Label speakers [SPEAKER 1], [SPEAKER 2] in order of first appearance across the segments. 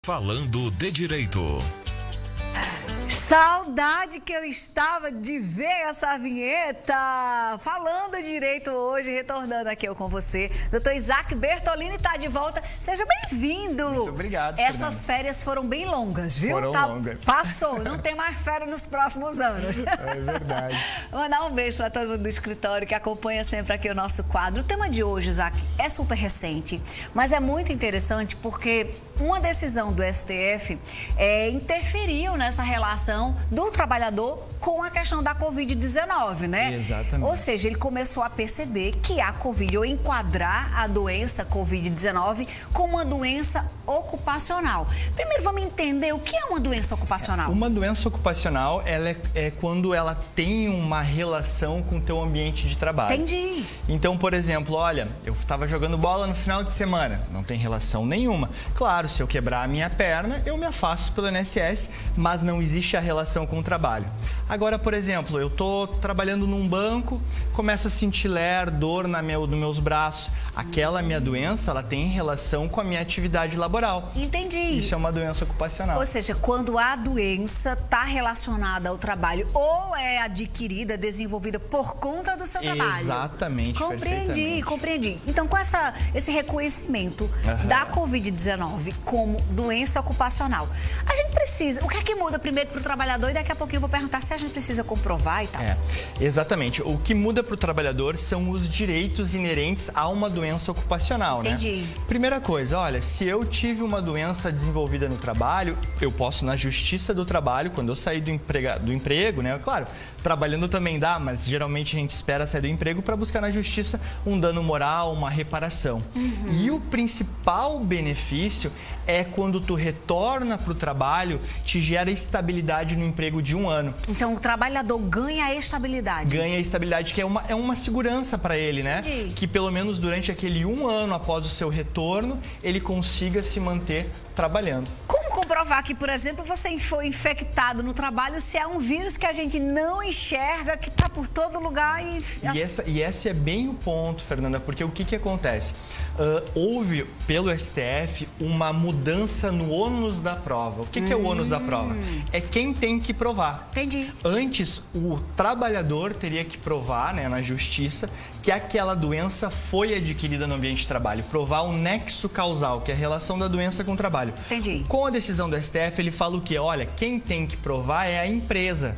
[SPEAKER 1] Falando de Direito.
[SPEAKER 2] Saudade que eu estava de ver essa vinheta. Falando de direito hoje, retornando aqui eu com você. Dr. Isaac Bertolini está de volta. Seja bem-vindo.
[SPEAKER 3] Muito obrigado,
[SPEAKER 2] Essas férias foram bem longas, viu?
[SPEAKER 3] Foram longas.
[SPEAKER 2] Passou, não tem mais férias nos próximos anos.
[SPEAKER 3] É verdade.
[SPEAKER 2] Vou mandar um beijo para todo mundo do escritório que acompanha sempre aqui o nosso quadro. O tema de hoje, Isaac, é super recente, mas é muito interessante porque uma decisão do STF interferiu nessa relação do trabalhador com a questão da Covid-19, né?
[SPEAKER 3] Exatamente.
[SPEAKER 2] Ou seja, ele começou a perceber que a Covid, ou enquadrar a doença Covid-19 como uma doença ocupacional. Primeiro, vamos entender o que é uma doença ocupacional.
[SPEAKER 3] Uma doença ocupacional, ela é quando ela tem uma relação com o teu ambiente de trabalho.
[SPEAKER 2] Entendi.
[SPEAKER 3] Então, por exemplo, olha, eu estava jogando bola no final de semana, não tem relação nenhuma. Claro, se eu quebrar a minha perna, eu me afasto pelo INSS, mas não existe a relação com o trabalho. Agora, por exemplo, eu estou trabalhando num banco, começo a sentir dor nos meus braços. Aquela minha doença, ela tem relação com a minha atividade laboral.
[SPEAKER 2] Entendi.
[SPEAKER 3] Isso é uma doença ocupacional.
[SPEAKER 2] Ou seja, quando a doença está relacionada ao trabalho ou é adquirida, desenvolvida por conta do seu trabalho.
[SPEAKER 3] Exatamente.
[SPEAKER 2] Compreendi. Então, com esse reconhecimento da Covid-19 como doença ocupacional, a gente precisa... O que é que muda primeiro para o trabalhador? E daqui a pouquinho eu vou perguntar se a gente precisa comprovar e tal.
[SPEAKER 3] Exatamente. O que muda para o trabalhador são os direitos inerentes a uma doença ocupacional, né?
[SPEAKER 2] Entendi.
[SPEAKER 3] Primeira coisa, olha, se eu tive uma doença desenvolvida no trabalho, eu posso, na Justiça do Trabalho, quando eu sair do emprego, né? Claro, trabalhando também dá, mas geralmente a gente espera sair do emprego para buscar na Justiça um dano moral, uma reparação. E o principal benefício é quando tu retorna para o trabalho, te gera estabilidade no emprego de 1 ano.
[SPEAKER 2] Então, o trabalhador ganha estabilidade.
[SPEAKER 3] Ganha estabilidade, que é uma segurança para ele, né?
[SPEAKER 2] Entendi.
[SPEAKER 3] Que pelo menos durante aquele 1 ano após o seu retorno, ele consiga se manter trabalhando.
[SPEAKER 2] Como comprovar que, por exemplo, você foi infectado no trabalho se é um vírus que a gente não enxerga, que está por todo lugar
[SPEAKER 3] e esse é bem o ponto, Fernanda, porque o que acontece? Houve, pelo STF, uma mudança no ônus da prova. O que é o ônus da prova? É quem tem que provar.
[SPEAKER 2] Entendi.
[SPEAKER 3] Antes, o trabalhador teria que provar, né, na justiça, que aquela doença foi adquirida no ambiente de trabalho. Provar o nexo causal, que é a relação da doença com o trabalho.
[SPEAKER 2] Entendi.
[SPEAKER 3] Com a decisão do STF, ele fala o quê? Olha, quem tem que provar é a empresa.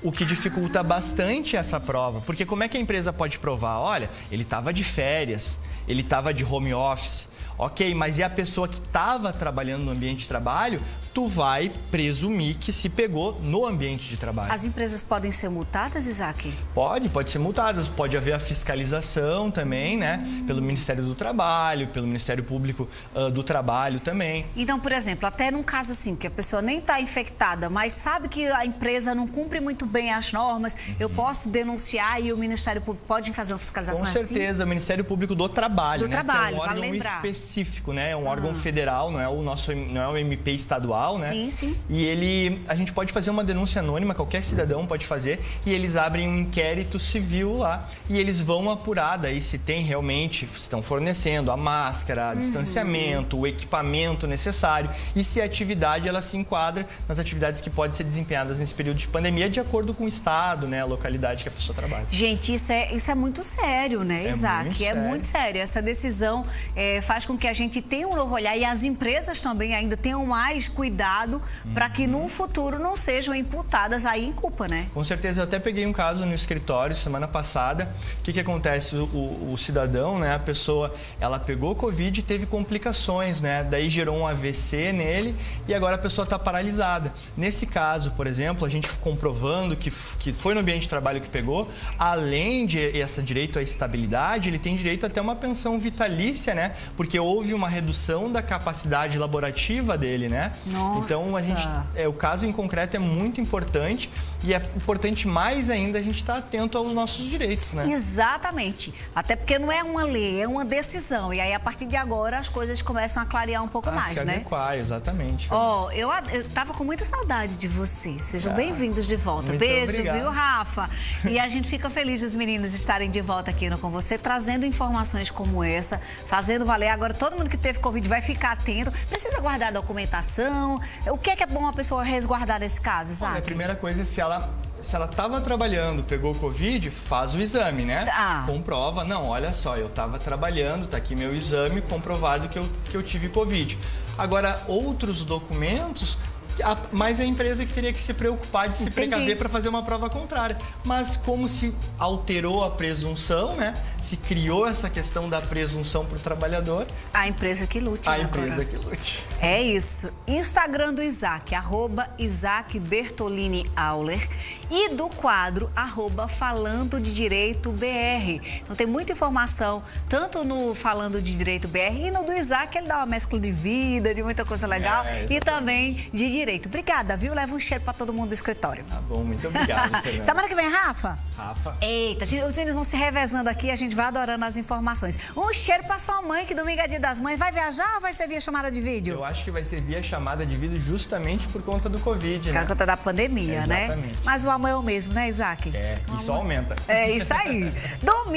[SPEAKER 3] O que dificulta bastante essa prova, porque como é que a empresa pode provar? Olha, ele estava de férias, ele estava de home office, ok, mas e a pessoa que estava trabalhando no ambiente de trabalho, tu vai presumir que se pegou no ambiente de trabalho.
[SPEAKER 2] As empresas podem ser multadas, Isaac?
[SPEAKER 3] Pode ser multadas, pode haver a fiscalização também, né? Pelo Ministério do Trabalho, pelo Ministério Público do Trabalho também.
[SPEAKER 2] Então, por exemplo, até num caso assim, que a pessoa nem está infectada, mas sabe que a empresa não cumpre muito bem as normas, eu posso denunciar e o Ministério Público pode fazer uma fiscalização assim?
[SPEAKER 3] Com certeza, o Ministério Público do Trabalho,
[SPEAKER 2] que é um
[SPEAKER 3] órgão específico, né? É um órgão federal, não é o MP estadual, né?
[SPEAKER 2] Sim.
[SPEAKER 3] E a gente pode fazer uma denúncia anônima, qualquer cidadão pode fazer, e eles abrem um inquérito civil lá e eles vão apurar daí se tem realmente, estão fornecendo a máscara, distanciamento, o equipamento necessário e se a atividade ela se enquadra nas atividades que podem ser desempenhadas nesse período de pandemia de acordo com o estado, né, a localidade que a pessoa trabalha.
[SPEAKER 2] Gente, isso é muito sério, né, Isaac? É muito sério. Essa decisão faz com que a gente tenha um novo olhar e as empresas também ainda tenham mais cuidado para que no futuro não sejam imputadas aí em culpa, né?
[SPEAKER 3] Com certeza, eu até peguei um caso no escritório semana passada. O que acontece? O cidadão, né, a pessoa, ela pegou Covid e teve complicações, né? Daí gerou um AVC nele e agora a pessoa está paralisada. Nesse caso, por exemplo, a gente comprovando que foi no ambiente de trabalho que pegou, além de esse direito à estabilidade, ele tem direito até uma pensão vitalícia, né? Porque houve uma redução da capacidade laborativa dele, né?
[SPEAKER 2] Nossa.
[SPEAKER 3] Então, o caso em concreto é muito importante e é importante mais ainda a gente estar atento aos nossos direitos, né?
[SPEAKER 2] Exatamente. Até porque não é uma lei, é uma decisão. E aí, a partir de agora, as coisas começam a clarear um pouco mais,
[SPEAKER 3] se
[SPEAKER 2] né?
[SPEAKER 3] adequar, exatamente.
[SPEAKER 2] Eu tava com muita saudade de vocês. Sejam bem-vindos de volta.
[SPEAKER 3] Muito
[SPEAKER 2] Beijo,
[SPEAKER 3] obrigado.
[SPEAKER 2] viu, Rafa? E a gente fica feliz dos meninos estarem de volta aqui com você, trazendo informações como essa, fazendo valer agora. agora todo mundo que teve Covid vai ficar atento. Precisa guardar a documentação? O que é bom a pessoa resguardar nesse caso, Isaac?
[SPEAKER 3] A primeira coisa é se ela estava trabalhando, pegou Covid, faz o exame, né? Comprova, não, olha só, eu estava trabalhando, tá aqui meu exame, comprovado que eu tive Covid. Agora, outros documentos, mas a empresa que teria que se preocupar de se precaver para fazer uma prova contrária. Mas como se alterou a presunção, né? Se criou essa questão da presunção para o trabalhador.
[SPEAKER 2] A empresa que lute.
[SPEAKER 3] A empresa que lute.
[SPEAKER 2] É isso. Instagram do Isaac, @IsaacBertoliniAuler e do quadro @FalandoDeDireitoBR. Então tem muita informação, tanto no Falando de Direito BR e no do Isaac, ele dá uma mescla de vida, de muita coisa legal e também de direito. Obrigada, viu? Leva um cheiro para todo mundo do escritório.
[SPEAKER 3] Tá bom, muito obrigado, Fernanda.
[SPEAKER 2] Semana que vem, Rafa?
[SPEAKER 3] Rafa.
[SPEAKER 2] Eita, os meninos vão se revezando aqui e a gente vai adorando as informações. Um cheiro para sua mãe, que domingo é Dia das Mães. Vai viajar ou vai ser via chamada de vídeo?
[SPEAKER 3] Eu acho que vai ser via chamada de vídeo justamente por conta do Covid, né?
[SPEAKER 2] Por conta da pandemia, né?
[SPEAKER 3] Exatamente.
[SPEAKER 2] Mas o amor é o mesmo, né, Isaac?
[SPEAKER 3] E só aumenta.
[SPEAKER 2] É isso aí. Domingo.